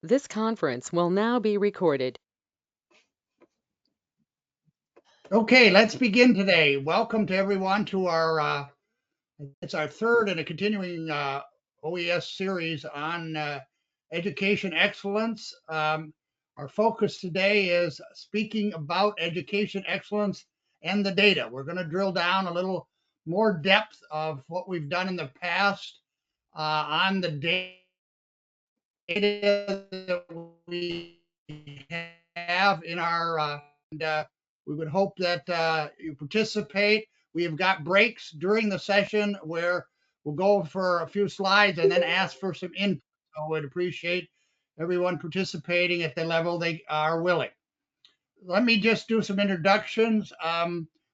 This conference will now be recorded. Okay, let's begin today. Welcome to everyone to it's our third in a continuing OES series on education excellence. Our focus today is speaking about education excellence and the data. We're going to drill down a little more depth of what we've done in the past on the data that we have in our we would hope that you participate. We have got breaks during the session where we'll go for a few slides and then ask for some input. So we'd appreciate everyone participating at the level they are willing. Let me just do some introductions.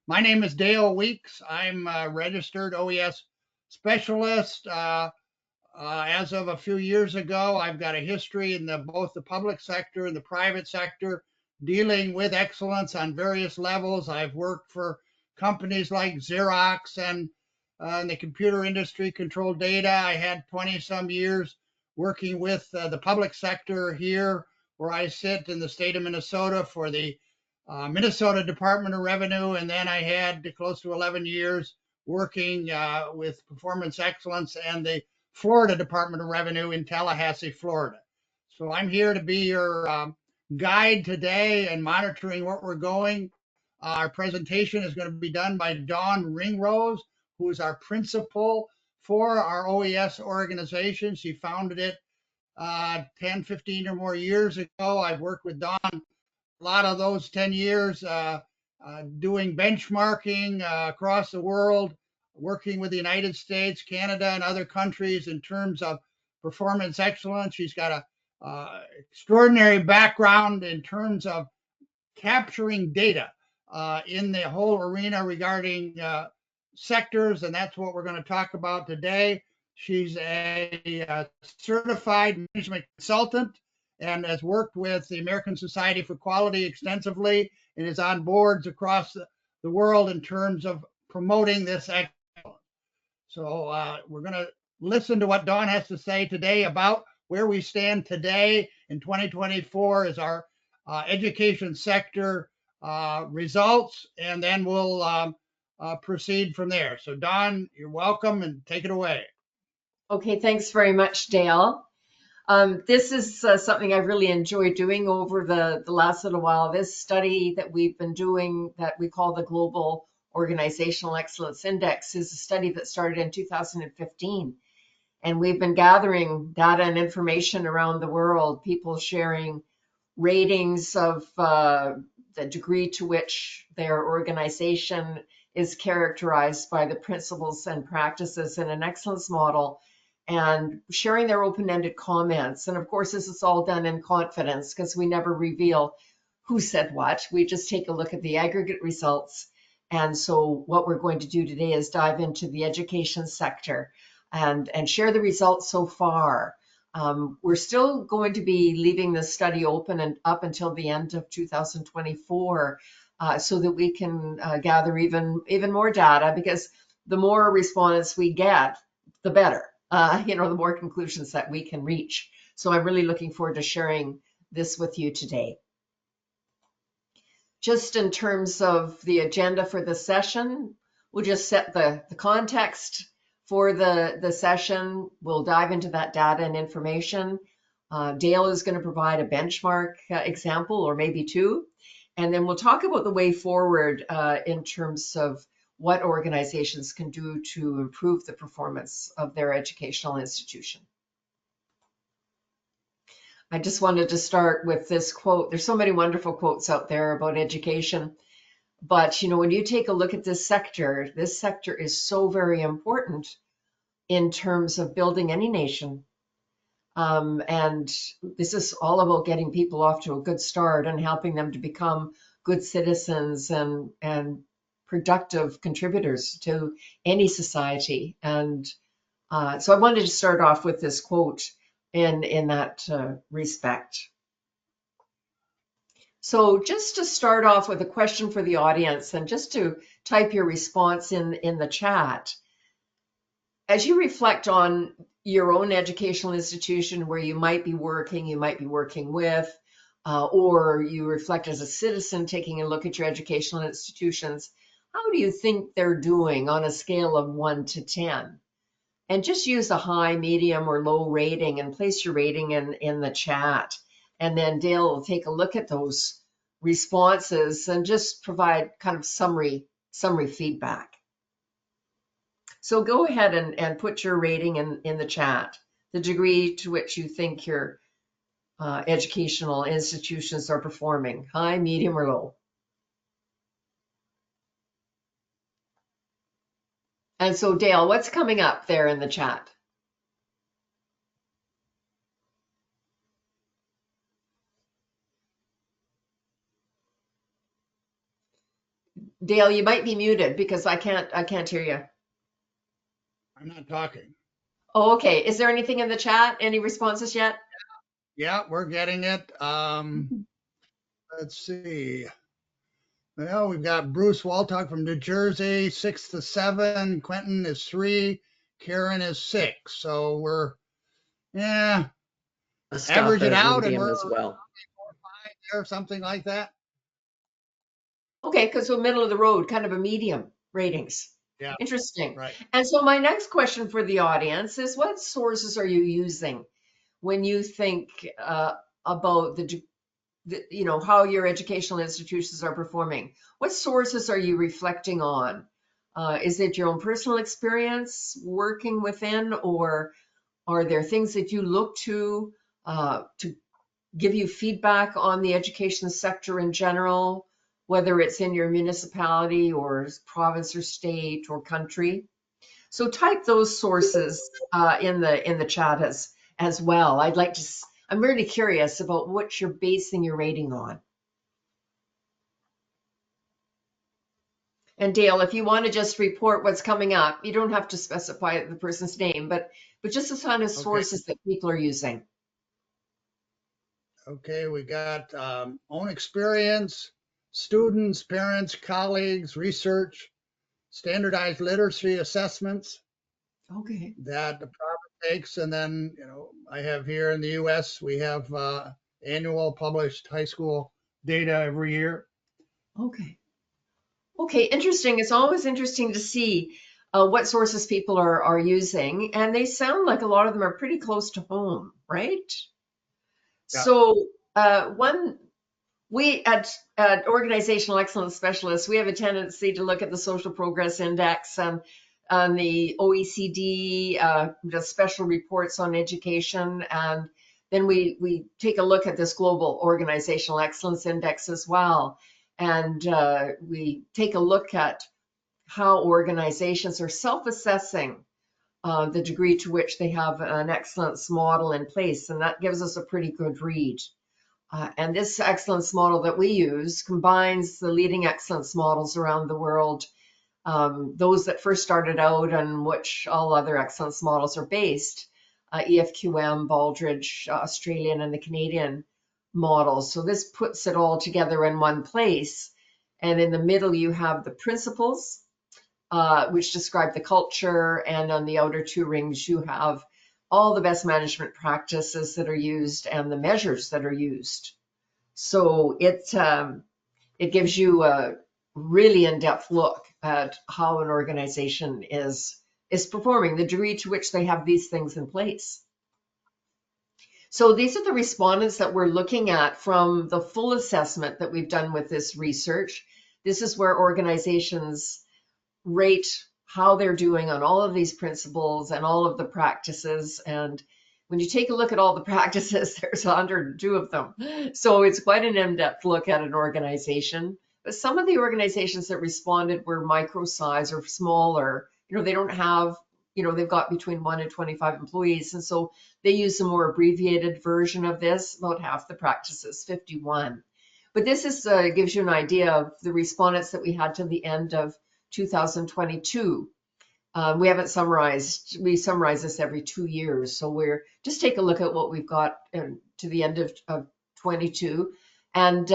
My name is Dale Weeks. I'm a registered OES specialist. As of a few years ago, I've got a history in both the public sector and the private sector dealing with excellence on various levels. I've worked for companies like Xerox and in the computer industry, Control Data. I had 20 some years working with the public sector here, where I sit in the state of Minnesota for the Minnesota Department of Revenue. And then I had close to 11 years working with performance excellence and the Florida Department of Revenue in Tallahassee, Florida. So I'm here to be your guide today and monitoring what we're going. Our presentation is going to be done by Dawn Ringrose, who is our principal for our OES organization. She founded it 10, 15 or more years ago. I've worked with Dawn a lot of those 10 years doing benchmarking across the world, working with the United States, Canada, and other countries in terms of performance excellence. She's got a extraordinary background in terms of capturing data in the whole arena regarding sectors, and that's what we're going to talk about today. She's a certified management consultant and has worked with the American Society for Quality extensively and is on boards across the world in terms of promoting this excellence. So we're going to listen to what Dawn has to say today about where we stand today in 2024 as our education sector results, and then we'll proceed from there. So Dawn, you're welcome and take it away. Okay, thanks very much, Dale. This is something I've really enjoyed doing over the last little while. This study that we've been doing that we call the Global Organizational Excellence Index is a study that started in 2015. And we've been gathering data and information around the world, people sharing ratings of the degree to which their organization is characterized by the principles and practices in an excellence model, and sharing their open-ended comments. And of course, this is all done in confidence because we never reveal who said what. We just take a look at the aggregate results. And so what we're going to do today is dive into the education sector and share the results so far. We're still going to be leaving the study open and up until the end of 2024 so that we can gather even more data, because the more respondents we get, the better. The more conclusions that we can reach. So I'm really looking forward to sharing this with you today. Just in terms of the agenda for the session, we'll just set the context for the session. We'll dive into that data and information. Dale is going to provide a benchmark example, or maybe two, and then we'll talk about the way forward in terms of what organizations can do to improve the performance of their educational institution. I just wanted to start with this quote. There's so many wonderful quotes out there about education, but when you take a look at this sector is so very important in terms of building any nation. And this is all about getting people off to a good start and helping them to become good citizens and productive contributors to any society. And so I wanted to start off with this quote in that respect. So just to start off with a question for the audience, and just to type your response in the chat. As you reflect on your own educational institution where you might be working with, or you reflect as a citizen taking a look at your educational institutions. How do you think they're doing on a scale of 1 to 10? And just use a high, medium, or low rating and place your rating in the chat. And then Dale will take a look at those responses and just provide kind of summary feedback. So go ahead and put your rating in the chat, the degree to which you think your educational institutions are performing, high, medium, or low. And so Dale, what's coming up there in the chat? Dale, you might be muted because I can't hear you. I'm not talking. Oh, okay. Is there anything in the chat? Any responses yet? Yeah, we're getting it. Let's see. Well, we've got Bruce Waltock from New Jersey, 6 to 7. Quentin is 3. Karen is 6. So we're, yeah, Stuff average it as out and medium we're as well. 4 or 5 there, something like that. Okay, because we're middle of the road, kind of a medium ratings. Yeah, Interesting. right. And so my next question for the audience is, what sources are you using when you think about how your educational institutions are performing? What sources are you reflecting on? Is it your own personal experience working within, or are there things that you look to give you feedback on the education sector in general, whether it's in your municipality or province or state or country? So type those sources in the chat as well. I'm really curious about what you're basing your rating on. And Dale, if you want to just report what's coming up, you don't have to specify the person's name, but just the kind of sources that people are using. Okay, we got own experience, students, parents, colleagues, research, standardized literacy assessments Okay. that the province takes. And then, I have here in the US, we have annual published high school data every year. Okay. Okay, interesting. It's always interesting to see what sources people are using, and they sound like a lot of them are pretty close to home, right? Yeah. So we at Organizational Excellence Specialists, we have a tendency to look at the Social Progress Index and the OECD, the special reports on education, and then we take a look at this Global Organizational Excellence Index as well. And we take a look at how organizations are self-assessing the degree to which they have an excellence model in place, and that gives us a pretty good read. And this excellence model that we use combines the leading excellence models around the world, those that first started out on which all other excellence models are based, EFQM, Baldrige, Australian, and the Canadian models. So this puts it all together in one place. And in the middle, you have the principles, which describe the culture. And on the outer two rings, you have all the best management practices that are used and the measures that are used. So it gives you a really in-depth look at how an organization is performing, the degree to which they have these things in place. So these are the respondents that we're looking at from the full assessment that we've done with this research. This is where organizations rate how they're doing on all of these principles and all of the practices. And when you take a look at all the practices, there's 102 of them. So it's quite an in-depth look at an organization. But some of the organizations that responded were micro size or smaller. They don't have, they've got between 1 and 25 employees. And so they use a more abbreviated version of this, about half the practices, 51. But this gives you an idea of the respondents that we had to the end of 2022. We haven't summarized, we summarize this every 2 years. So we're just take a look at what we've got to the end of 22. And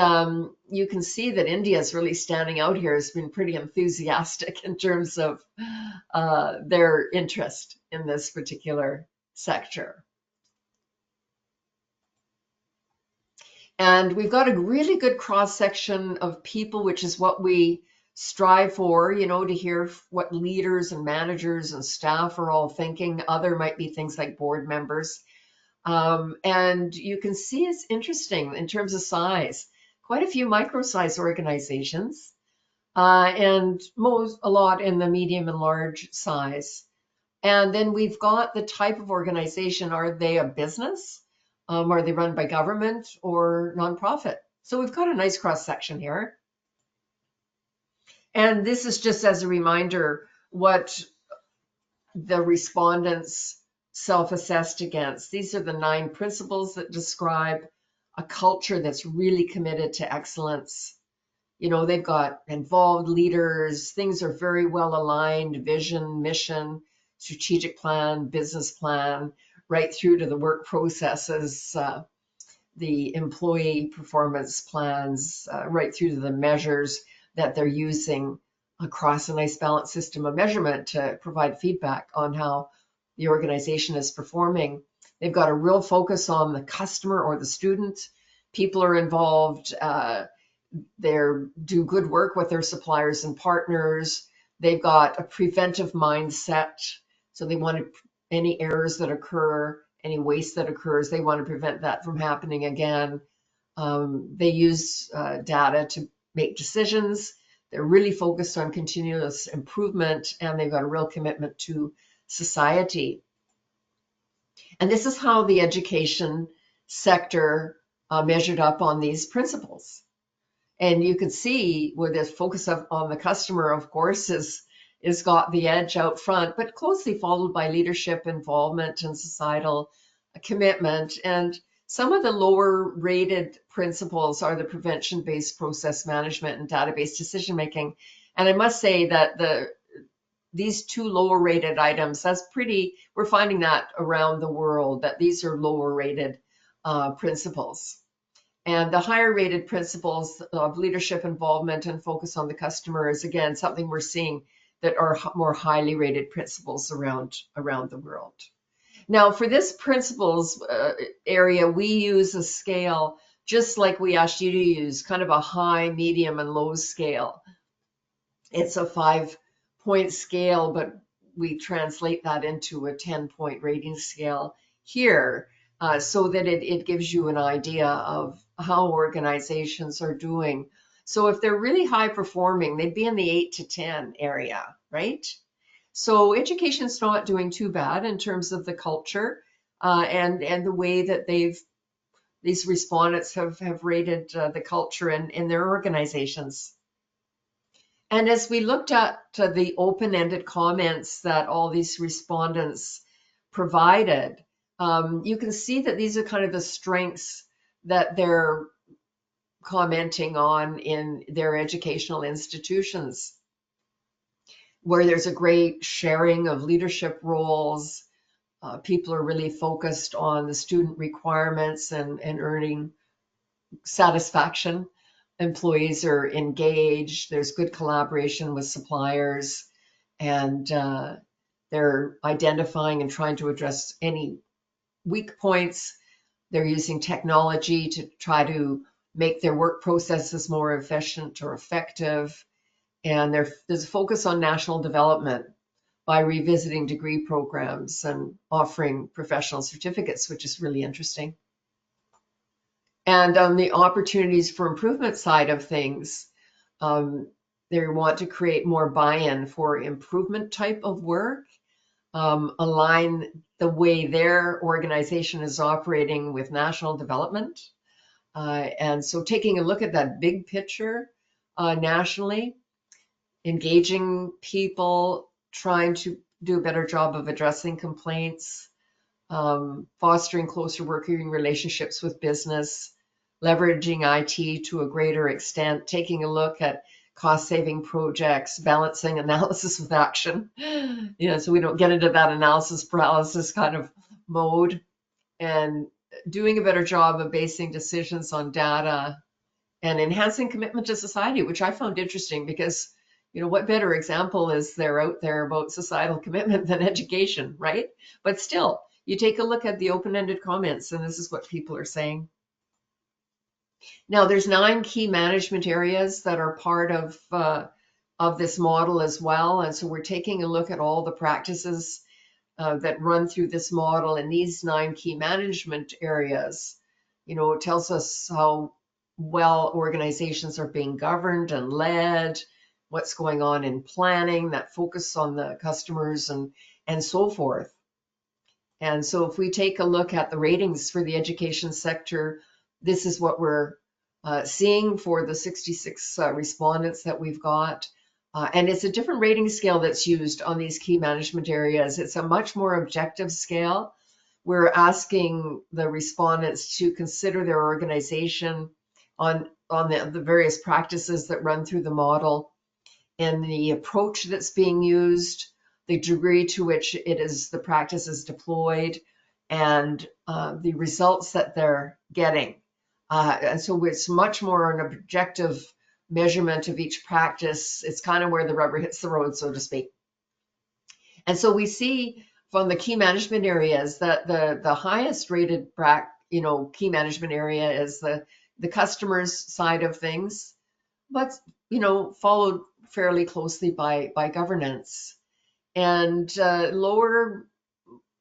you can see that India is really standing out here, has been pretty enthusiastic in terms of their interest in this particular sector. And we've got a really good cross-section of people, which is what we strive for, to hear what leaders and managers and staff are all thinking. Other might be things like board members. And you can see it's interesting in terms of size. Quite a few micro-size organizations, and a lot in the medium and large size. And then we've got the type of organization. Are they a business? Are they run by government or nonprofit? So we've got a nice cross section here. And this is just as a reminder what the respondents self-assessed against. These are the 9 principles that describe a culture that's really committed to excellence. They've got involved leaders, things are very well aligned, vision, mission, strategic plan, business plan, right through to the work processes, the employee performance plans, right through to the measures that they're using across a nice balanced system of measurement to provide feedback on how the organization is performing. They've got a real focus on the customer or the student. People are involved. They do good work with their suppliers and partners. They've got a preventive mindset. So they want to, any errors that occur, any waste that occurs, they want to prevent that from happening again. They use data to make decisions. They're really focused on continuous improvement, and they've got a real commitment to society. And this is how the education sector measured up on these principles. And you can see where this focus on the customer, of course, is got the edge out front, but closely followed by leadership involvement and societal commitment. And some of the lower rated principles are the prevention-based process management and database decision-making. And I must say that these 2 lower rated items, we're finding that around the world, that these are lower rated principles. And the higher rated principles of leadership involvement and focus on the customer is, again, something we're seeing that are more highly rated principles around the world. Now, for this principles area, we use a scale just like we asked you to use, kind of a high, medium, and low scale. It's a 5-point scale, but we translate that into a 10-point rating scale here, so that it gives you an idea of how organizations are doing. So if they're really high performing, they'd be in the 8 to 10 area, right? So education's not doing too bad in terms of the culture and the way that these respondents have rated the culture in their organizations. And as we looked at the open-ended comments that all these respondents provided, you can see that these are kind of the strengths that they're commenting on in their educational institutions, where there's a great sharing of leadership roles. People are really focused on the student requirements and earning satisfaction. Employees are engaged. There's good collaboration with suppliers, and they're identifying and trying to address any weak points. They're using technology to try to make their work processes more efficient or effective. And there's a focus on national development by revisiting degree programs and offering professional certificates, which is really interesting. And on the opportunities for improvement side of things, they want to create more buy-in for improvement type of work, align the way their organization is operating with national development. And so taking a look at that big picture nationally, engaging people, trying to do a better job of addressing complaints, fostering closer working relationships with business, leveraging IT to a greater extent, taking a look at cost-saving projects, balancing analysis with action, so we don't get into that analysis paralysis kind of mode, and doing a better job of basing decisions on data and enhancing commitment to society, which I found interesting because, what better example is there out there about societal commitment than education, right? But still, you take a look at the open-ended comments, and this is what people are saying. Now, there's 9 key management areas that are part of this model as well. And so we're taking a look at all the practices that run through this model in these 9 key management areas. You know, it tells us how well organizations are being governed and led, what's going on in planning, that focus on the customers and so forth. And so if we take a look at the ratings for the education sector, this is what we're seeing for the 66 respondents that we've got. And it's a different rating scale that's used on these key management areas. It's a much more objective scale. We're asking the respondents to consider their organization on the various practices that run through the model and the approach that's being used, the degree to which the practice is deployed, and the results that they're getting. And so it's much more an objective measurement of each practice. It's kind of where the rubber hits the road, so to speak. And so we see from the key management areas that the highest rated key management area is the customer's side of things, but followed fairly closely by governance. And lower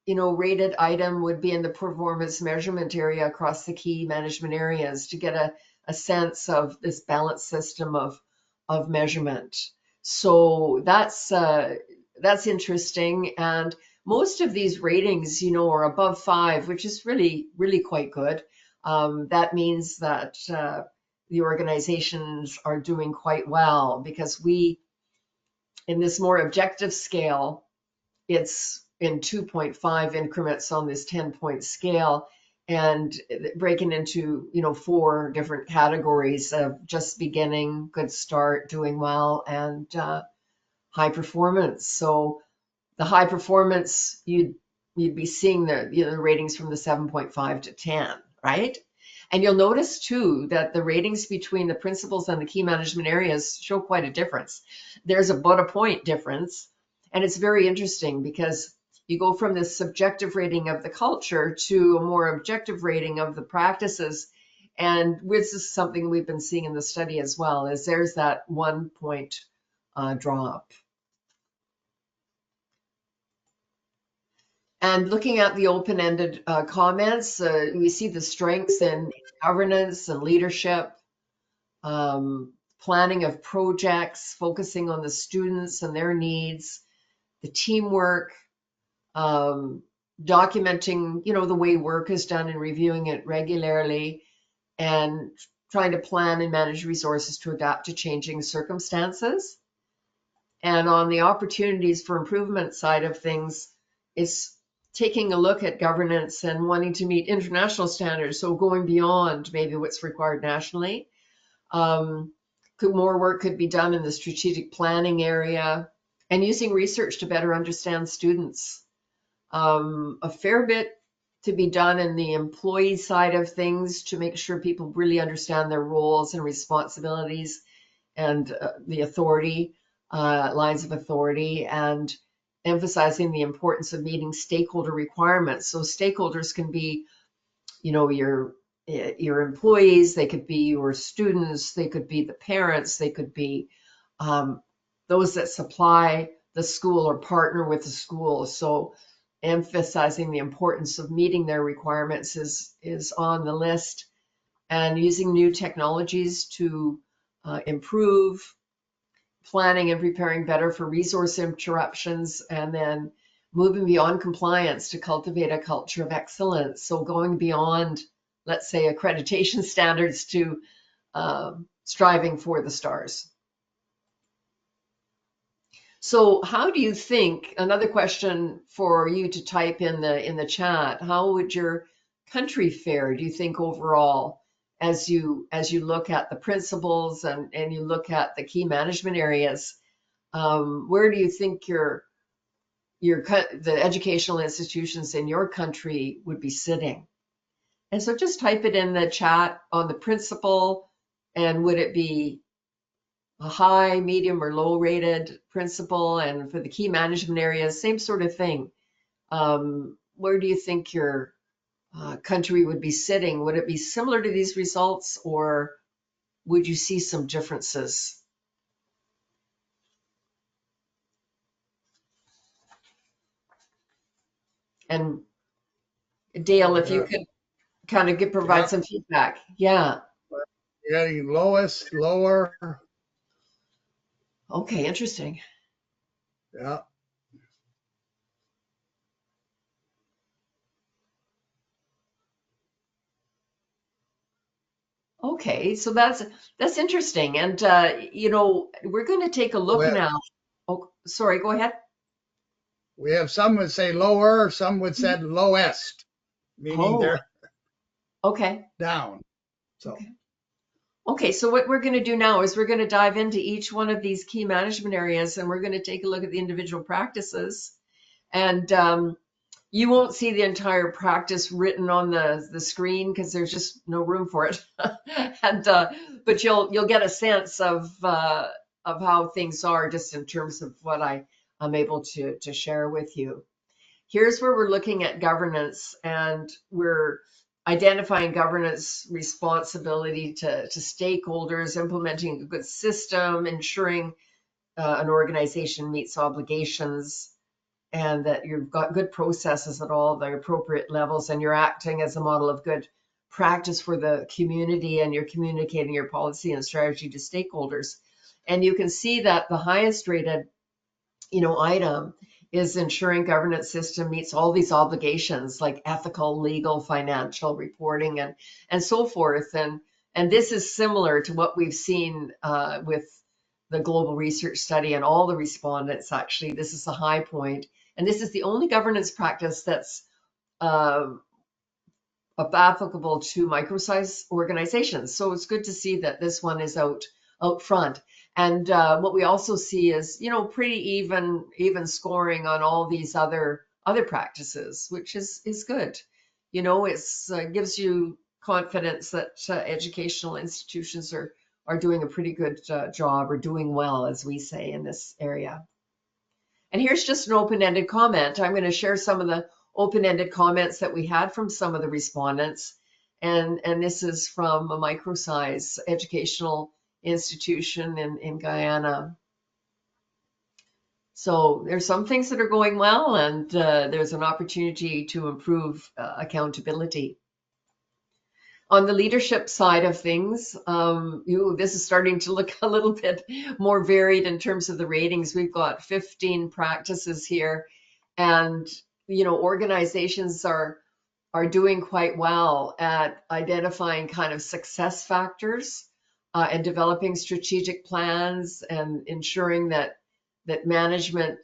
rated item would be in the performance measurement area across the key management areas to get a sense of this balanced system of measurement. So that's interesting. And most of these ratings, are above 5, which is really, really quite good. That means that the organizations are doing quite well, because in this more objective scale, it's in 2.5 increments on this 10-point scale, and breaking into 4 different categories of just beginning, good start, doing well, and high performance. So the high performance, you'd be seeing the ratings from the 7.5 to 10, right? And you'll notice too that the ratings between the principals and the key management areas show quite a difference. There's about a point difference, and it's very interesting because you go from this subjective rating of the culture to a more objective rating of the practices. And this is something we've been seeing in the study as well, is there's that 1 point drop. And looking at the open-ended comments, we see the strengths in governance and leadership, planning of projects, focusing on the students and their needs, the teamwork, documenting, the way work is done and reviewing it regularly, and trying to plan and manage resources to adapt to changing circumstances. And on the opportunities for improvement side of things, it's taking a look at governance and wanting to meet international standards, so going beyond maybe what's required nationally. More work could be done in the strategic planning area, and using research to better understand students. A fair bit to be done in the employee side of things to make sure people really understand their roles and responsibilities and the authority, lines of authority, and emphasizing the importance of meeting stakeholder requirements. So stakeholders can be, your employees, they could be your students, they could be the parents, they could be those that supply the school or partner with the school. So emphasizing the importance of meeting their requirements is on the list, and using new technologies to improve planning and preparing better for resource interruptions, and then moving beyond compliance to cultivate a culture of excellence. So going beyond, let's say, accreditation standards to striving for the stars. So how do you think, another question for you to type in the chat, how would your country fare, do you think, overall, as you look at the principles and you look at the key management areas? Where do you think the educational institutions in your country would be sitting? And so just type it in the chat on the principle, and would it be a high, medium, or low rated principal? And for the key management areas, same sort of thing. where do you think your country would be sitting? Would it be similar to these results, or would you see some differences? And Dale, if you Yeah. could kind of provide Yep. some feedback. Yeah. You're getting lowest, lower. Okay, interesting. Yeah. Okay, so that's interesting. And we're going to take a We look have, now. Oh, sorry, go ahead. we have some would say lower, some would say lowest, meaning Oh, they're okay. down. So, Okay. Okay, so what we're going to do now is we're going to dive into each one of these key management areas, and we're going to take a look at the individual practices. And you won't see the entire practice written on the screen because there's just no room for it. And but you'll get a sense of how things are just in terms of what I'm able to share with you. Here's where we're looking at governance, and we're identifying governance responsibility to stakeholders, implementing a good system, ensuring an organization meets obligations, and that you've got good processes at all the appropriate levels, and you're acting as a model of good practice for the community, and you're communicating your policy and strategy to stakeholders. And you can see that the highest rated item is ensuring governance system meets all these obligations like ethical, legal, financial reporting, and so forth. And this is similar to what we've seen with the global research study and all the respondents. Actually, this is a high point, and this is the only governance practice that's uh, applicable to micro-sized organizations. So it's good to see that this one is out front. And what we also see is, pretty even scoring on all these other practices, which is good. It's gives you confidence that educational institutions are doing a pretty good job, or doing well, as we say in this area. And here's just an open-ended comment. I'm going to share some of the open-ended comments that we had from some of the respondents. And this is from a micro-size educational institution in Guyana. So there's some things that are going well, and there's an opportunity to improve accountability. On the leadership side of things, this is starting to look a little bit more varied in terms of the ratings. We've got 15 practices here, and organizations are doing quite well at identifying kind of success factors, and developing strategic plans, and ensuring that management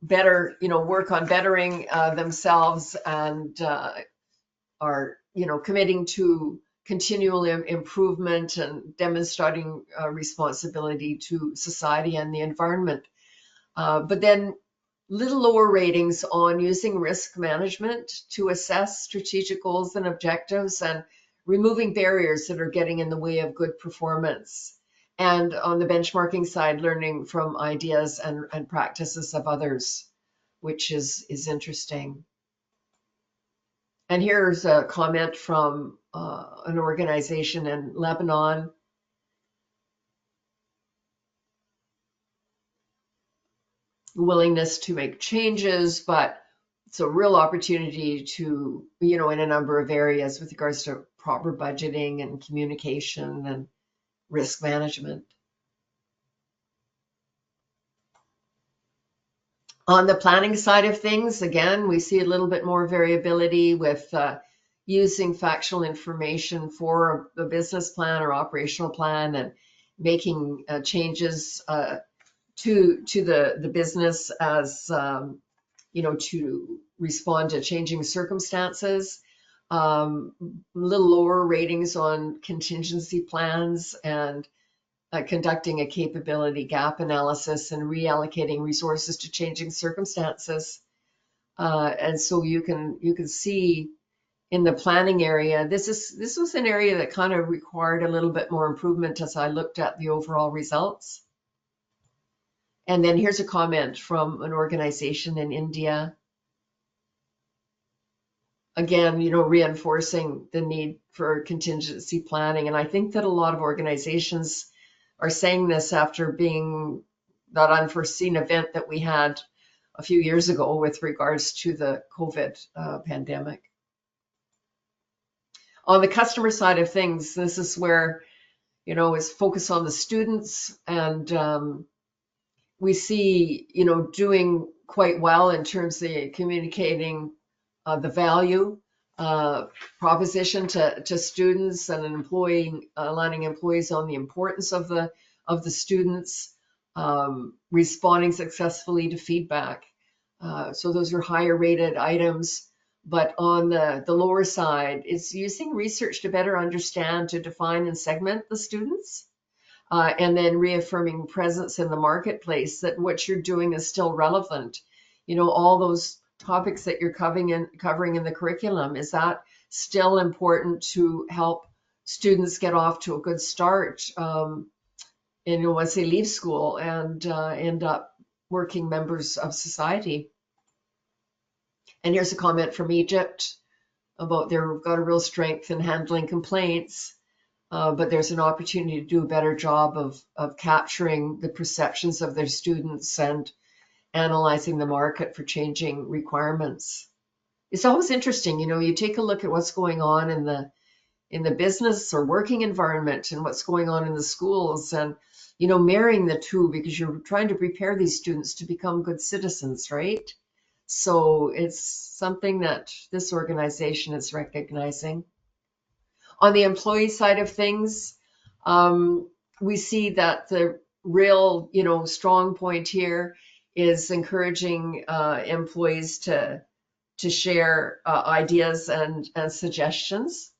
better work on bettering themselves, and are committing to continual improvement, and demonstrating responsibility to society and the environment. But then little lower ratings on using risk management to assess strategic goals and objectives, and removing barriers that are getting in the way of good performance. And on the benchmarking side, learning from ideas and practices of others, which is interesting. And here's a comment from an organization in Lebanon. Willingness to make changes, but it's a real opportunity to, in a number of areas with regards to proper budgeting and communication and risk management. On the planning side of things, again, we see a little bit more variability with using factual information for a business plan or operational plan, and making changes to the business as to respond to changing circumstances. Little lower ratings on contingency plans, and conducting a capability gap analysis, and reallocating resources to changing circumstances. And so you can see in the planning area, this was an area that kind of required a little bit more improvement as I looked at the overall results. And then here's a comment from an organization in India. again, reinforcing the need for contingency planning. And I think that a lot of organizations are saying this after being that unforeseen event that we had a few years ago with regards to the COVID pandemic. On the customer side of things, this is where, is focus on the students, and we see, doing quite well in terms of communicating the value proposition to students, and aligning employees on the importance of the students, responding successfully to feedback. So those are higher rated items. But on the lower side, it's using research to better understand, to define and segment the students, and then reaffirming presence in the marketplace, that what you're doing is still relevant. All those topics that you're covering in the curriculum, is that still important to help students get off to a good start, once they leave school and end up working members of society. And here's a comment from Egypt about they've got a real strength in handling complaints, but there's an opportunity to do a better job of capturing the perceptions of their students and analyzing the market for changing requirements. It's always interesting, you take a look at what's going on in the business or working environment and what's going on in the schools, and marrying the two, because you're trying to prepare these students to become good citizens, right? So it's something that this organization is recognizing. On the employee side of things, we see that the real, strong point here is encouraging employees to share ideas and suggestions,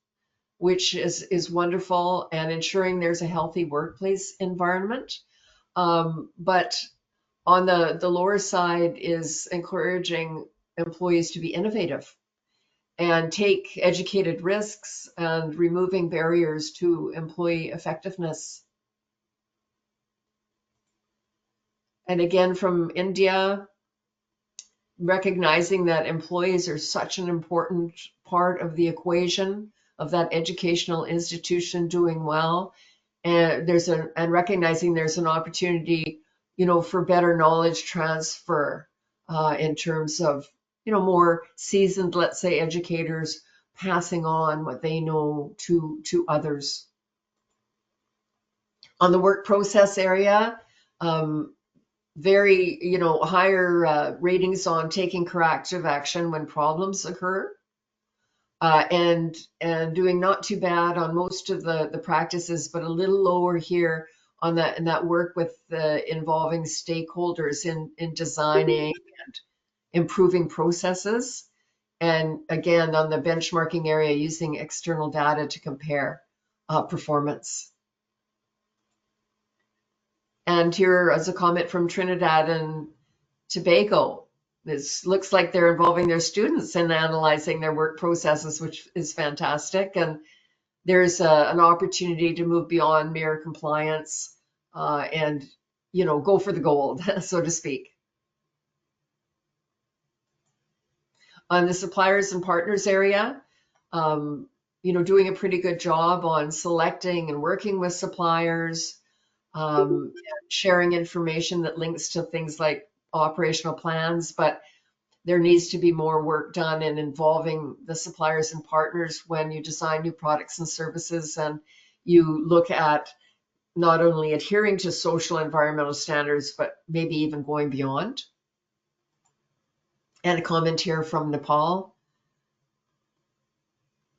which is wonderful, and ensuring there's a healthy workplace environment. But on the lower side is encouraging employees to be innovative and take educated risks, and removing barriers to employee effectiveness. And again, from India, recognizing that employees are such an important part of the equation of that educational institution doing well, and recognizing there's an opportunity, for better knowledge transfer, in terms of, more seasoned, let's say, educators passing on what they know to others. On the work process area, very, higher ratings on taking corrective action when problems occur, and doing not too bad on most of the practices, but a little lower here on that work with involving stakeholders in designing and improving processes. And again, on the benchmarking area, using external data to compare performance. And here is a comment from Trinidad and Tobago. This looks like they're involving their students in analyzing their work processes, which is fantastic. And there's an opportunity to move beyond mere compliance, and go for the gold, so to speak. On the suppliers and partners area, doing a pretty good job on selecting and working with suppliers, sharing information that links to things like operational plans, but there needs to be more work done in involving the suppliers and partners when you design new products and services, and you look at not only adhering to social environmental standards, but maybe even going beyond. And a comment here from Nepal.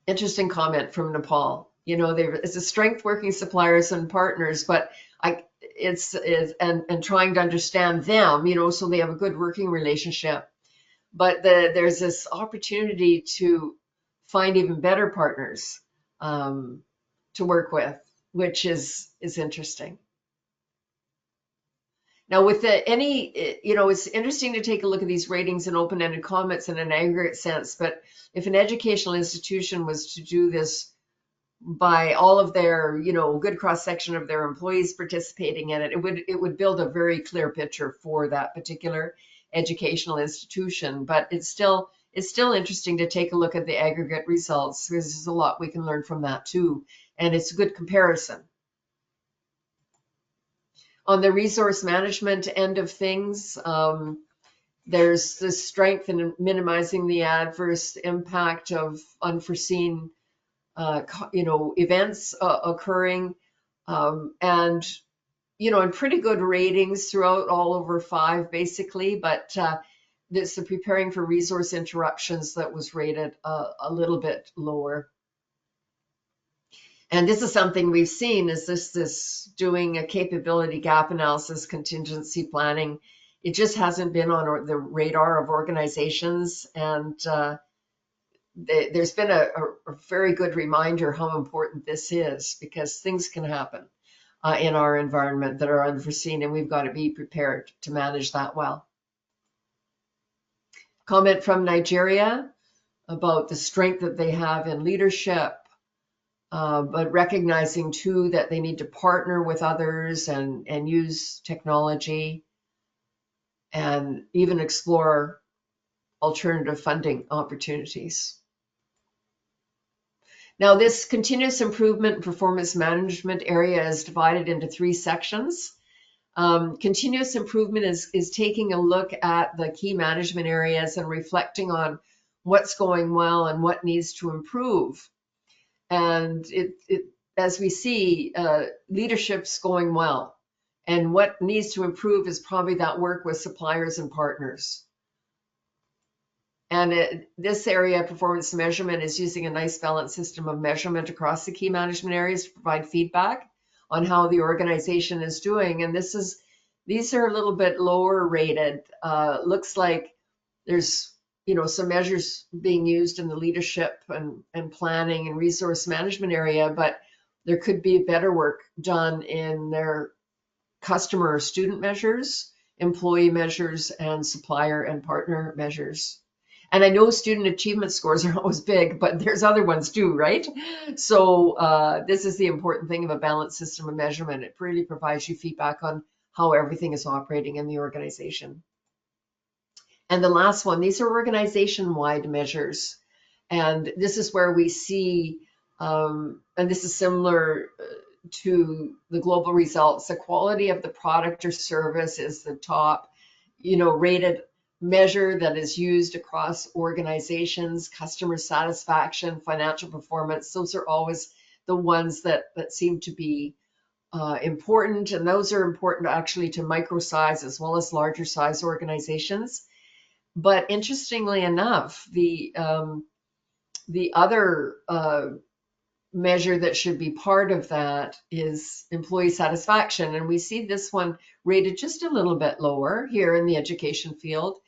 Interesting comment from Nepal. It's a strength working suppliers and partners, but it's trying to understand them, so they have a good working relationship. But there's this opportunity to find even better partners to work with, which is interesting. Now, with it's interesting to take a look at these ratings and open-ended comments in an aggregate sense, but if an educational institution was to do this by all of their, good cross-section of their employees participating in it, it would build a very clear picture for that particular educational institution. But it's it's still interesting to take a look at the aggregate results, because there's a lot we can learn from that too. And it's a good comparison. On the resource management end of things, there's the strength in minimizing the adverse impact of unforeseen, events occurring, and and pretty good ratings throughout, all over 5 basically. But it's the preparing for resource interruptions that was rated a little bit lower. And this is something we've seen, is this doing a capability gap analysis, contingency planning. It just hasn't been on the radar of organizations. And there's been a very good reminder how important this is, because things can happen in our environment that are unforeseen, and we've got to be prepared to manage that well. Comment from Nigeria about the strength that they have in leadership, but recognizing too that they need to partner with others and use technology and even explore alternative funding opportunities. Now, this continuous improvement and performance management area is divided into 3 sections. Continuous improvement is taking a look at the key management areas and reflecting on what's going well and what needs to improve. And as we see, leadership's going well. And what needs to improve is probably that work with suppliers and partners. And this area, performance measurement, is using a nice balanced system of measurement across the key management areas to provide feedback on how the organization is doing. And these are a little bit lower rated. Looks like there's some measures being used in the leadership and planning and resource management area, but there could be better work done in their customer or student measures, employee measures, and supplier and partner measures. And I know student achievement scores are always big, but there's other ones too, right? So this is the important thing of a balanced system of measurement. It really provides you feedback on how everything is operating in the organization. And the last one, these are organization-wide measures. And this is where we see, and this is similar to the global results, the quality of the product or service is the top, rated measure that is used across organizations. Customer satisfaction, financial performance, those are always the ones that seem to be important. And those are important actually to micro size as well as larger size organizations. But interestingly enough, the other measure that should be part of that is employee satisfaction. And we see this one rated just a little bit lower here in the education field.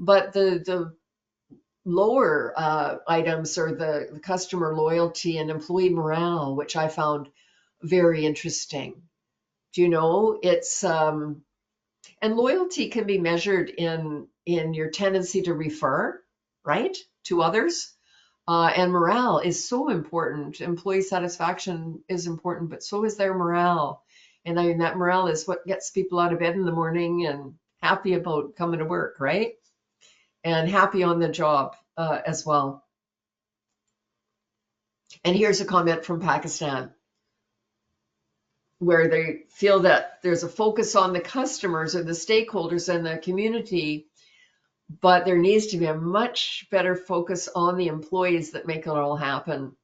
But the lower items are the customer loyalty and employee morale, which I found very interesting. It's and loyalty can be measured in your tendency to refer, right, to others. And morale is so important. Employee satisfaction is important, but so is their morale. And that morale is what gets people out of bed in the morning and happy about coming to work, right? And happy on the job as well. And here's a comment from Pakistan, where they feel that there's a focus on the customers or the stakeholders in the community, but there needs to be a much better focus on the employees that make it all happen.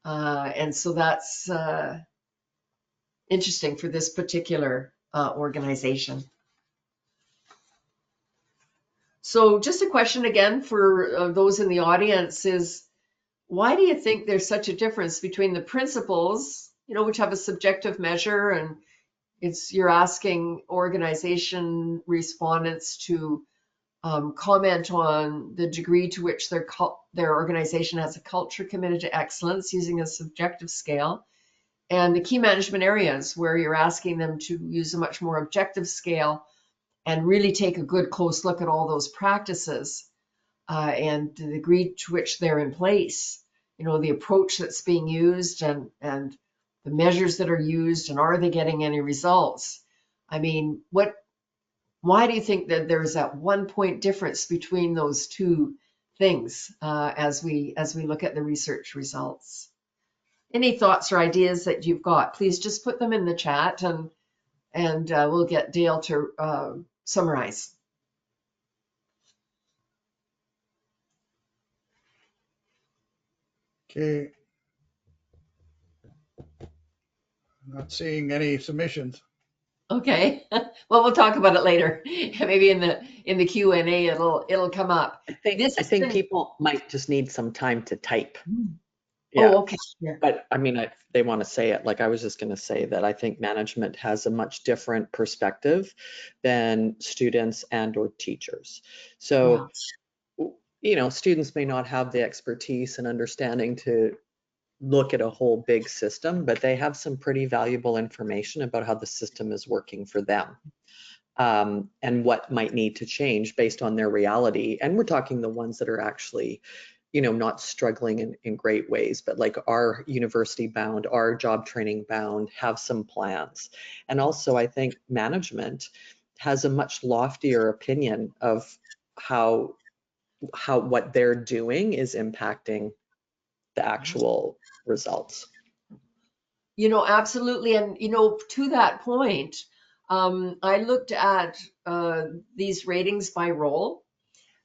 And so that's interesting for this particular organization. So just a question again for those in the audience is, why do you think there's such a difference between the principles, which have a subjective measure, and you're asking organization respondents to comment on the degree to which their organization has a culture committed to excellence using a subjective scale, and the key management areas where you're asking them to use a much more objective scale and really take a good close look at all those practices and the degree to which they're in place, the approach that's being used and the measures that are used, and are they getting any results? I mean, why do you think that there's that 1 point difference between those two things as we look at the research results. Any thoughts or ideas that you've got, please just put them in the chat, and we'll get Dale to summarize. Okay. I'm not seeing any submissions. Okay. Well, we'll talk about it later. Maybe in the Q&A it'll come up. I think people might just need some time to type. Yeah. Oh, okay. Yeah. But I mean, they want to say it. Like I was just going to say that I think management has a much different perspective than students and or teachers. So, you know, students may not have the expertise and understanding to look at a whole big system, but they have some pretty valuable information about how the system is working for them. And what might need to change based on their reality. And we're talking the ones that are actually, you know, not struggling in great ways, but like our university bound, our job training bound, have some plans. And also I think management has a much loftier opinion of how what they're doing is impacting the actual results. You know, absolutely. And, you know, to that point, I looked at these ratings by role,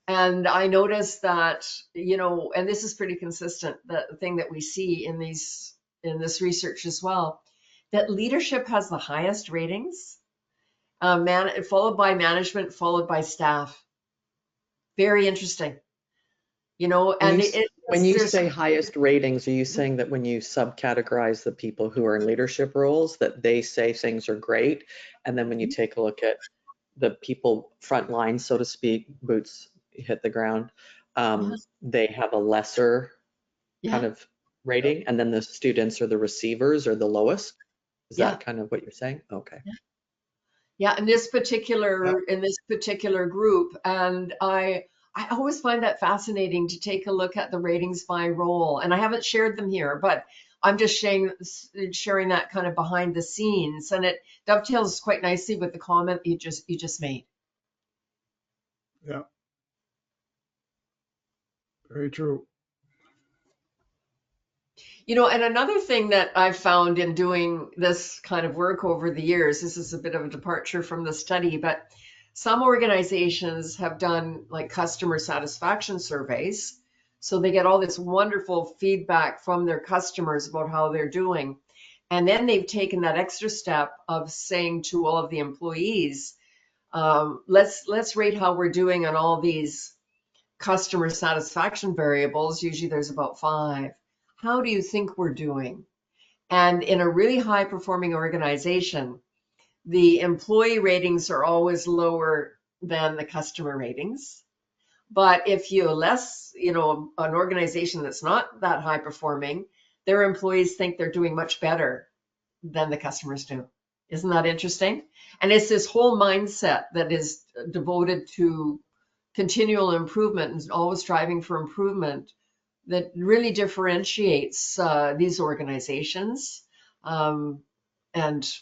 and I noticed that, you know, and this is pretty consistent, the thing that we see in this research as well, that leadership has the highest ratings, followed by management, followed by staff. Very interesting. You know, and when you say highest ratings, are you saying that when you subcategorize the people who are in leadership roles, that they say things are great, and then when you take a look at the people front line, so to speak, boots hit the ground, they have a lesser kind of rating, and then the students or the receivers are the lowest? Is that kind of what you're saying? Okay. Yeah, in this particular group, and I always find that fascinating to take a look at the ratings by role. And I haven't shared them here, but I'm just sharing that kind of behind the scenes, and it dovetails quite nicely with the comment you just made. Yeah. Very true. You know, and another thing that I've found in doing this kind of work over the years, this is a bit of a departure from the study, but some organizations have done like customer satisfaction surveys. So they get all this wonderful feedback from their customers about how they're doing. And then they've taken that extra step of saying to all of the employees, let's rate how we're doing on all these customer satisfaction variables. Usually there's about 5. How do you think we're doing? And in a really high performing organization, the employee ratings are always lower than the customer ratings. But if you an organization that's not that high performing, their employees think they're doing much better than the customers do. Isn't that interesting? And it's this whole mindset that is devoted to continual improvement and always striving for improvement that really differentiates these organizations, and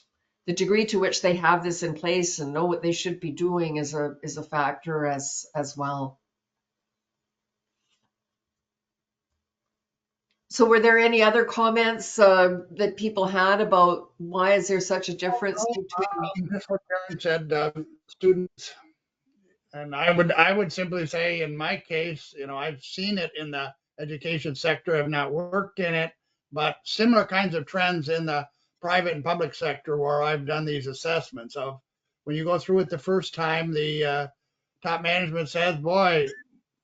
the degree to which they have this in place and know what they should be doing is a factor as well. So were there any other comments that people had about why is there such a difference between? Just what Karen said, students, and I would simply say, in my case, you know, I've seen it in the education sector. I've not worked in it, but similar kinds of trends in the private and public sector where I've done these assessments of when you go through it the first time, the top management says, boy,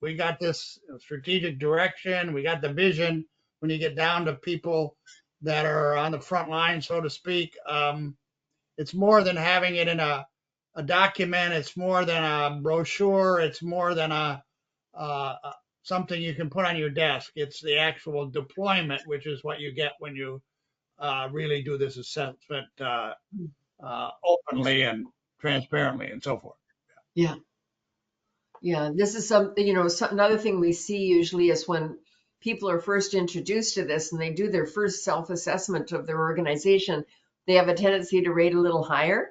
we got this strategic direction, we got the vision. When you get down to people that are on the front line, so to speak, it's more than having it in a document. It's more than a brochure. It's more than a something you can put on your desk. It's the actual deployment, which is what you get when you really do this assessment openly and transparently and so forth. Yeah. Yeah, this is something, another thing we see usually is when people are first introduced to this and they do their first self-assessment of their organization, they have a tendency to rate a little higher.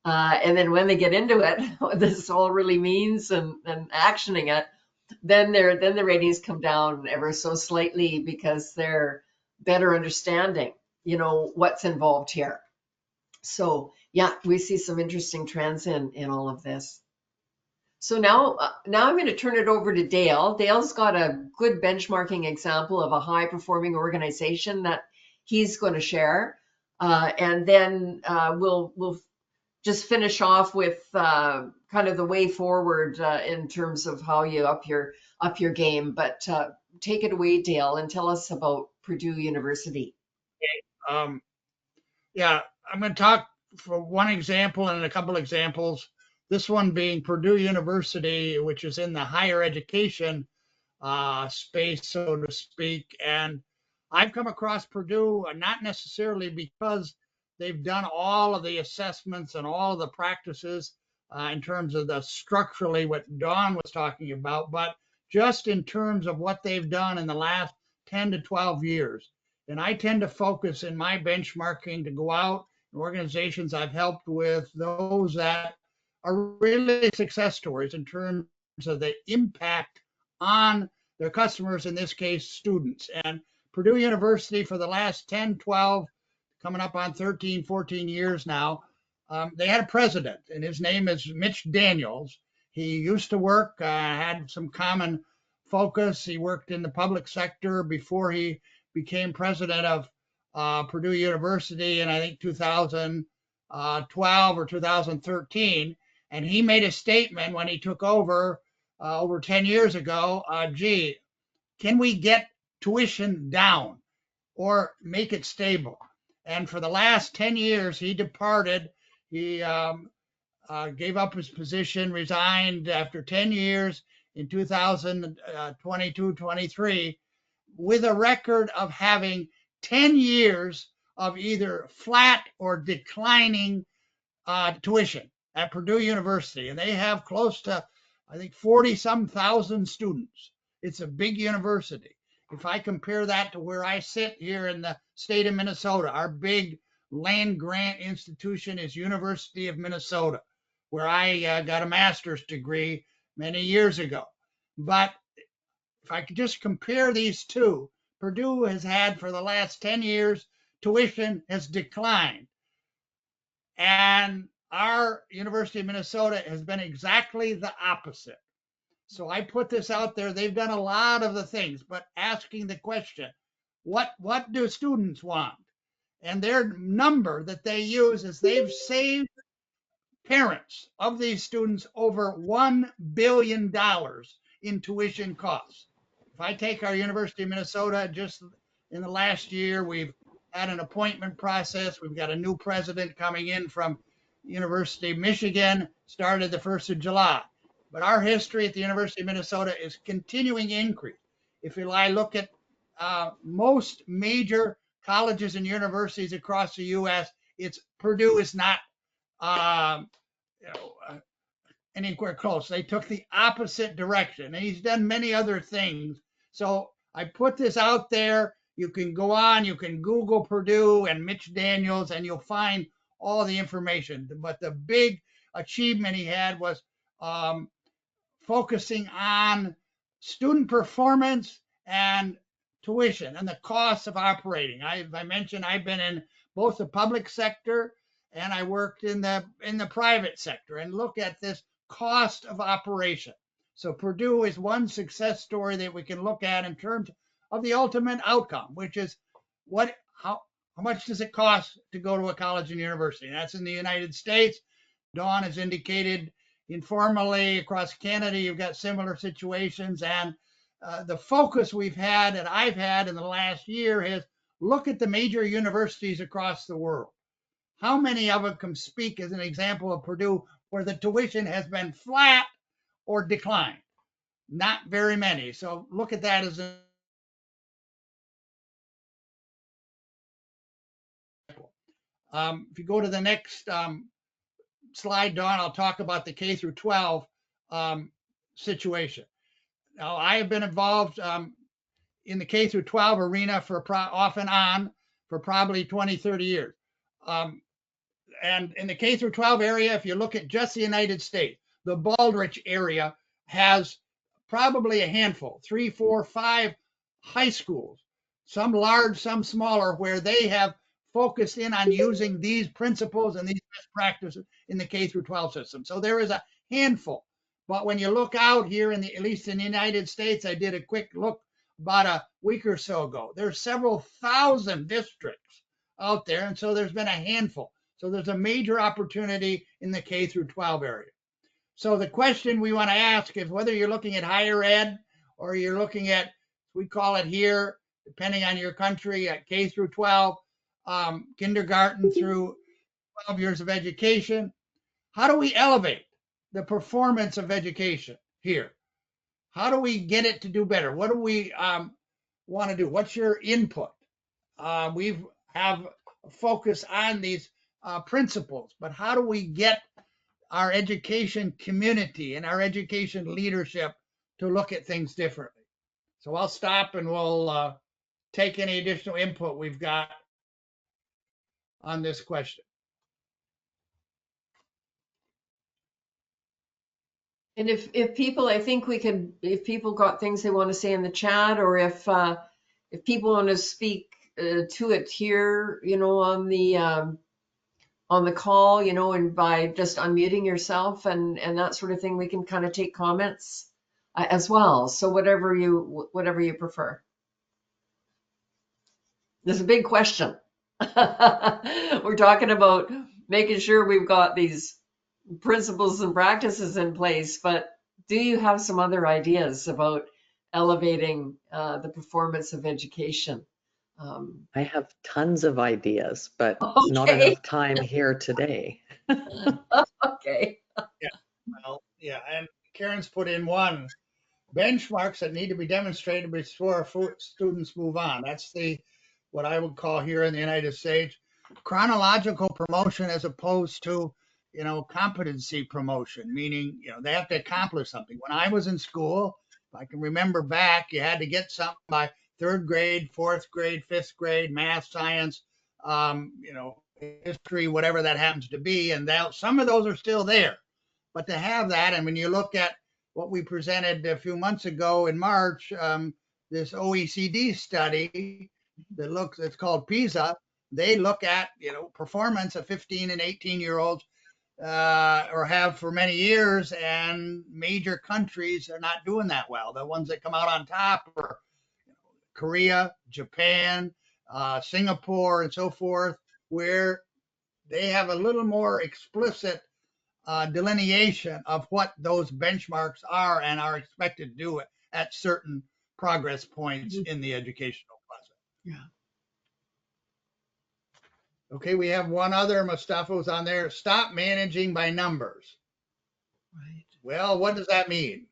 And then when they get into it, what this all really means and actioning it, then the ratings come down ever so slightly because they're better understanding, what's involved here. So yeah, we see some interesting trends in all of this. So now I'm going to turn it over to Dale. Dale's got a good benchmarking example of a high performing organization that he's going to share, and then we'll just finish off with kind of the way forward in terms of how you up your game. But take it away, Dale, and tell us about Purdue University. Um, yeah, I'm going to talk for one example and a couple examples. This one being Purdue University, which is in the higher education space, so to speak. And I've come across Purdue not necessarily because they've done all of the assessments and all of the practices in terms of the structurally what Dawn was talking about, but just in terms of what they've done in the last 10 to 12 years. And I tend to focus in my benchmarking to go out in organizations I've helped with, those that are really success stories in terms of the impact on their customers, in this case, students. And Purdue University for the last 10, 12, coming up on 13, 14 years now, they had a president, and his name is Mitch Daniels. He used to work, had some common focus. He worked in the public sector before he became president of Purdue University in, I think, 2012 or 2013. And he made a statement when he took over 10 years ago, gee, can we get tuition down or make it stable? And for the last 10 years, he departed. He gave up his position, resigned after 10 years in 2022, 23, with a record of having 10 years of either flat or declining tuition at Purdue University. And they have close to, I think, 40 some thousand students. It's a big university. If I compare that to where I sit here in the state of Minnesota, our big land grant institution is University of Minnesota, where I got a master's degree many years ago. But if I could just compare these two, Purdue has had for the last 10 years, tuition has declined. And our University of Minnesota has been exactly the opposite. So I put this out there. They've done a lot of the things, but asking the question, what do students want? And their number that they use is they've saved parents of these students over $1 billion in tuition costs. If I take our University of Minnesota, just in the last year, we've had an appointment process. We've got a new president coming in from University of Michigan, started the 1st of July. But our history at the University of Minnesota is continuing increase. If I look at most major colleges and universities across the U.S., it's Purdue is not uh, anywhere close. They took the opposite direction, and he's done many other things. So I put this out there. You can go on, you can Google Purdue and Mitch Daniels, and you'll find all the information. But the big achievement he had was focusing on student performance and tuition and the costs of operating. I mentioned I've been in both the public sector and I worked in the private sector, and look at this cost of operation. So Purdue is one success story that we can look at in terms of the ultimate outcome, which is how much does it cost to go to a college and university? And that's in the United States. Dawn has indicated informally across Canada, you've got similar situations. And the focus we've had and I've had in the last year is look at the major universities across the world. How many of them can speak as an example of Purdue where the tuition has been flat or declined? Not very many. So look at that as an example. If you go to the next slide, Dawn, I'll talk about the K through 12 situation. Now, I have been involved in the K through 12 arena for off and on for probably 20, 30 years. And in the K through 12 area, if you look at just the United States, the Baldrige area has probably a handful, 3, 4, 5 high schools, some large, some smaller, where they have focused in on using these principles and these best practices in the K through 12 system. So there is a handful. But when you look out here at least in the United States, I did a quick look about a week or so ago. There's several thousand districts out there, and so there's been a handful. So there's a major opportunity in the K through 12 area. So the question we want to ask is whether you're looking at higher ed or you're looking at, we call it here, depending on your country, at K through 12, kindergarten through 12 years of education. How do we elevate the performance of education here? How do we get it to do better? What do we want to do? What's your input? We have a focus on these principles, but how do we get our education community and our education leadership to look at things differently? So I'll stop and we'll take any additional input we've got on this question. And if people, I think we could, if people got things they want to say in the chat, or if people want to speak to it here, on the call, and by just unmuting yourself and that sort of thing, we can kind of take comments as well. So whatever you prefer. There's a big question. We're talking about making sure we've got these principles and practices in place, but do you have some other ideas about elevating the performance of education? I have tons of ideas, but not Okay. enough time here today. Okay. Yeah, well, yeah, and Karen's put in one, benchmarks that need to be demonstrated before students move on. That's what I would call here in the United States chronological promotion, as opposed to competency promotion, meaning they have to accomplish something. When I was in school, if I can remember back, you had to get something by third grade, fourth grade, fifth grade, math, science, history, whatever that happens to be, and some of those are still there. But to have that, and when you look at what we presented a few months ago in March, this OECD study it's called PISA. They look at performance of 15 and 18-year-olds, or have for many years, and major countries are not doing that well. The ones that come out on top are Korea, Japan, Singapore, and so forth, where they have a little more explicit delineation of what those benchmarks are and are expected to do it at certain progress points in the educational process. Yeah. Okay, we have one other, Mustafa's on there. Stop managing by numbers. Right. Well, what does that mean?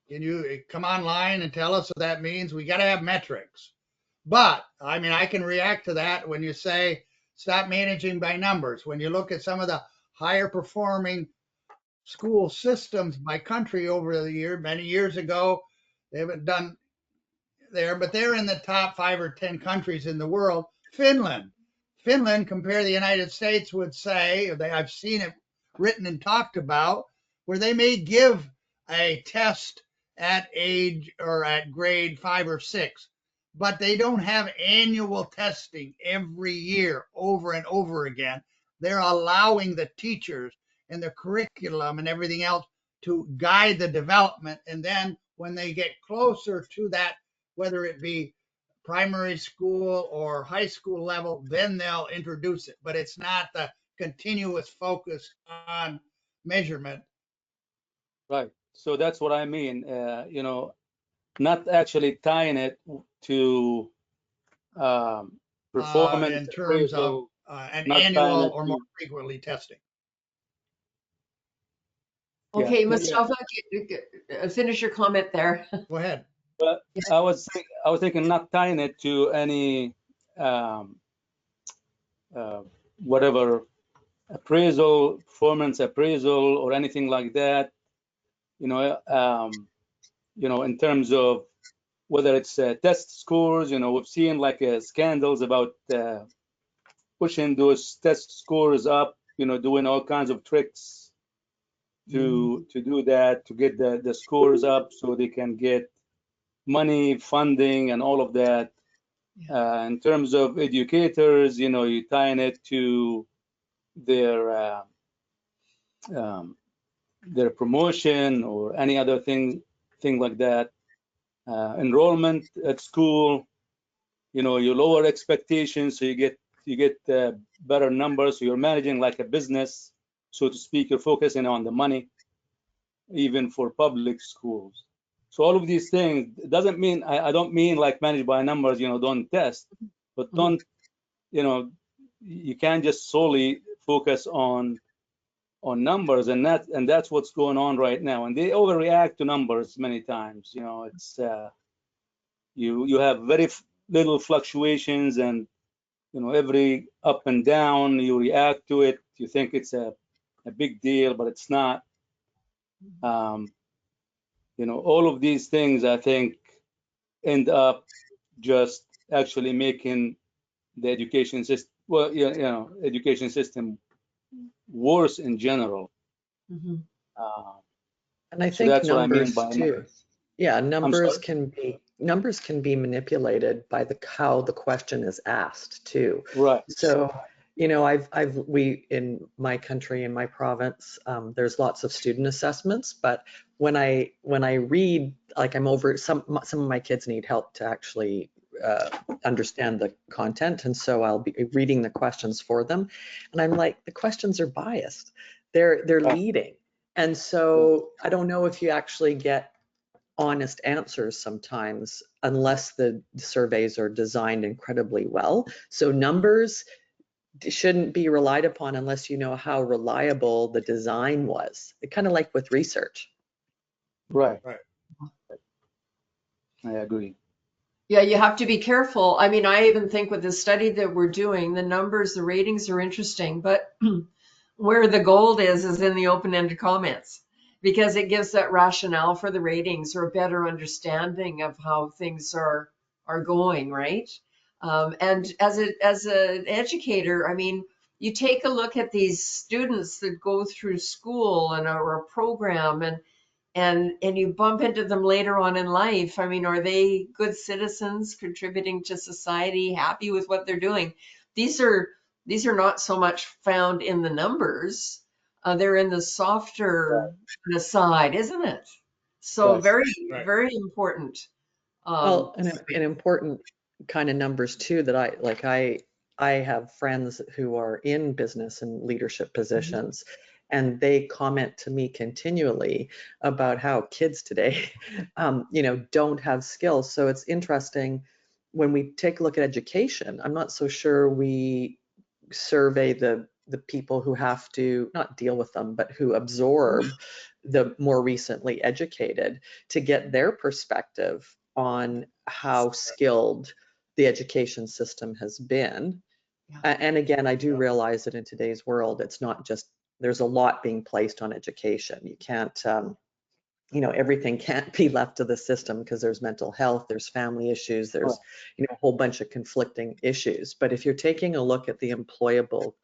Can you come online and tell us what that means? We got to have metrics. But I mean, I can react to that when you say stop managing by numbers. When you look at some of the higher performing school systems by country over the year, many years ago, they haven't done there, but they're in the top 5 or 10 countries in the world. Finland, compared to the United States, would say, I've seen it written and talked about, where they may give a test at age or at grade 5 or 6, but they don't have annual testing every year over and over again. They're allowing the teachers and the curriculum and everything else to guide the development. And then when they get closer to that, whether it be primary school or high school level, then they'll introduce it. But it's not the continuous focus on measurement. Right. So that's what I mean. Not actually tying it to performance in terms of an annual or more frequently testing. Okay, Yeah. Mustafa, finish your comment there. Go ahead. But I was thinking not tying it to any whatever appraisal, performance appraisal, or anything like that. In terms of whether it's test scores. We've seen like scandals about pushing those test scores up. Doing all kinds of tricks. to do that, to get the scores up so they can get money, funding, and all of that. In terms of educators, you tying it to their promotion or any other thing like that. Enrollment at school, you lower expectations, so you get better numbers. So you're managing like a business, so to speak. You're focusing on the money, even for public schools. So all of these things doesn't mean I don't mean like managed by numbers. Don't test, but don't you can't just solely focus on numbers, and that's what's going on right now. And they overreact to numbers many times. It's you have very little fluctuations, and every up and down you react to it. You think it's a big deal, but it's not. All of these things I think end up just actually making the education system education system worse in general. And I So think that's what I mean numbers by too. numbers. Yeah, I'm sorry. numbers can be manipulated by how the question is asked too. Right. So, we in my country, in my province, there's lots of student assessments, but when I read, like I'm over some of my kids need help to actually understand the content, and so I'll be reading the questions for them, and I'm like, the questions are biased. They're leading. And so I don't know if you actually get honest answers sometimes unless the surveys are designed incredibly well. So numbers shouldn't be relied upon unless you know how reliable the design was. Kind of like with research. Right. I agree. Yeah, you have to be careful. I mean, I even think with the study that we're doing, the numbers, the ratings are interesting, but where the gold is in the open-ended comments, because it gives that rationale for the ratings or a better understanding of how things are going, right? And as an educator, I mean, you take a look at these students that go through school or a program, and you bump into them later on in life. I mean, are they good citizens, contributing to society, happy with what they're doing? These are not so much found in the numbers. They're in the softer side, isn't it? So Right. very, very important. Well, and an important kind of numbers too that I have friends who are in business and leadership positions, and they comment to me continually about how kids today, don't have skills. So it's interesting when we take a look at education. I'm not so sure we survey the people who have to not deal with them, but who absorb the more recently educated to get their perspective on how skilled the education system has been. And again, I do realize that in today's world, it's not just, there's a lot being placed on education. You can't, everything can't be left to the system because there's mental health, there's family issues, there's, a whole bunch of conflicting issues. But if you're taking a look at the employable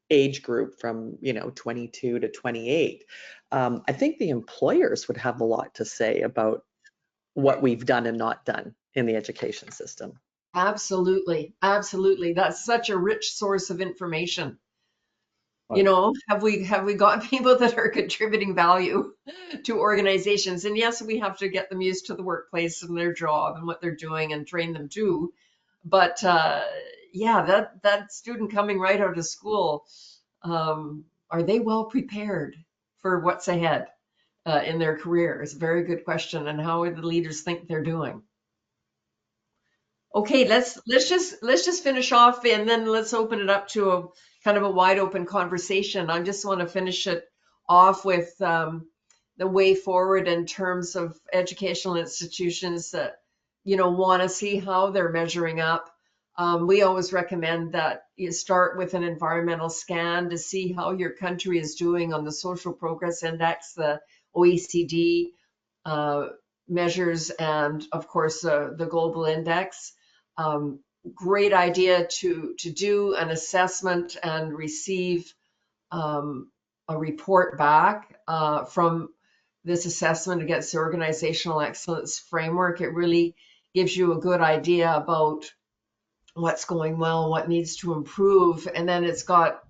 age group from 22 to 28, I think the employers would have a lot to say about what we've done and not done in the education system. Absolutely, absolutely. That's such a rich source of information. Right. Have we got people that are contributing value to organizations? And yes, we have to get them used to the workplace and their job and what they're doing and train them too. But yeah, that student coming right out of school, are they well prepared for what's ahead in their career? Is a very good question. And how would the leaders think they're doing? Okay, let's just finish off, and then let's open it up to a kind of a wide open conversation. I just want to finish it off with the way forward in terms of educational institutions that want to see how they're measuring up. We always recommend that you start with an environmental scan to see how your country is doing on the Social Progress Index, the OECD measures, and of course the global index. Great idea to do an assessment and receive a report back from this assessment against the organizational excellence framework. It really gives you a good idea about what's going well, what needs to improve, and then it's got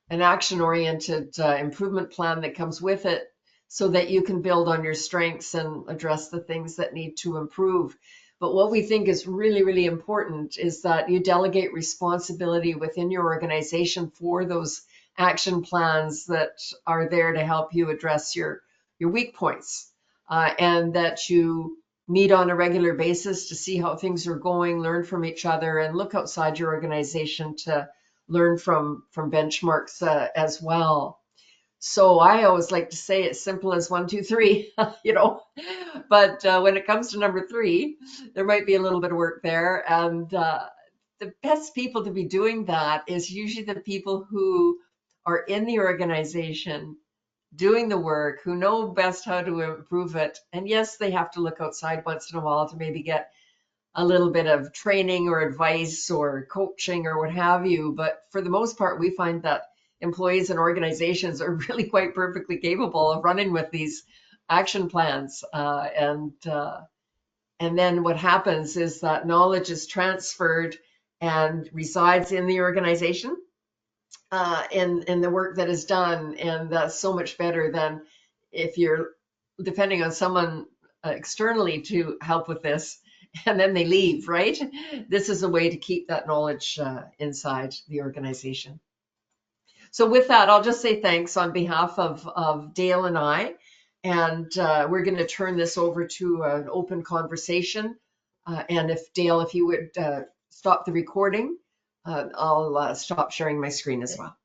an action-oriented improvement plan that comes with it so that you can build on your strengths and address the things that need to improve. But what we think is really, really important is that you delegate responsibility within your organization for those action plans that are there to help you address your weak points, and that you meet on a regular basis to see how things are going, learn from each other, and look outside your organization to learn from benchmarks as well. So I always like to say it's simple as 1, 2, 3, you know, but when it comes to number 3, there might be a little bit of work there. And the best people to be doing that is usually the people who are in the organization doing the work, who know best how to improve it. And yes, they have to look outside once in a while to maybe get a little bit of training or advice or coaching or what have you. But for the most part, we find that employees and organizations are really quite perfectly capable of running with these action plans. And then what happens is that knowledge is transferred and resides in the organization, in the work that is done. And that's so much better than if you're depending on someone externally to help with this and then they leave, right? This is a way to keep that knowledge inside the organization. So with that, I'll just say thanks on behalf of Dale and I. And we're going to turn this over to an open conversation. And if Dale, if you would stop the recording, I'll stop sharing my screen as well.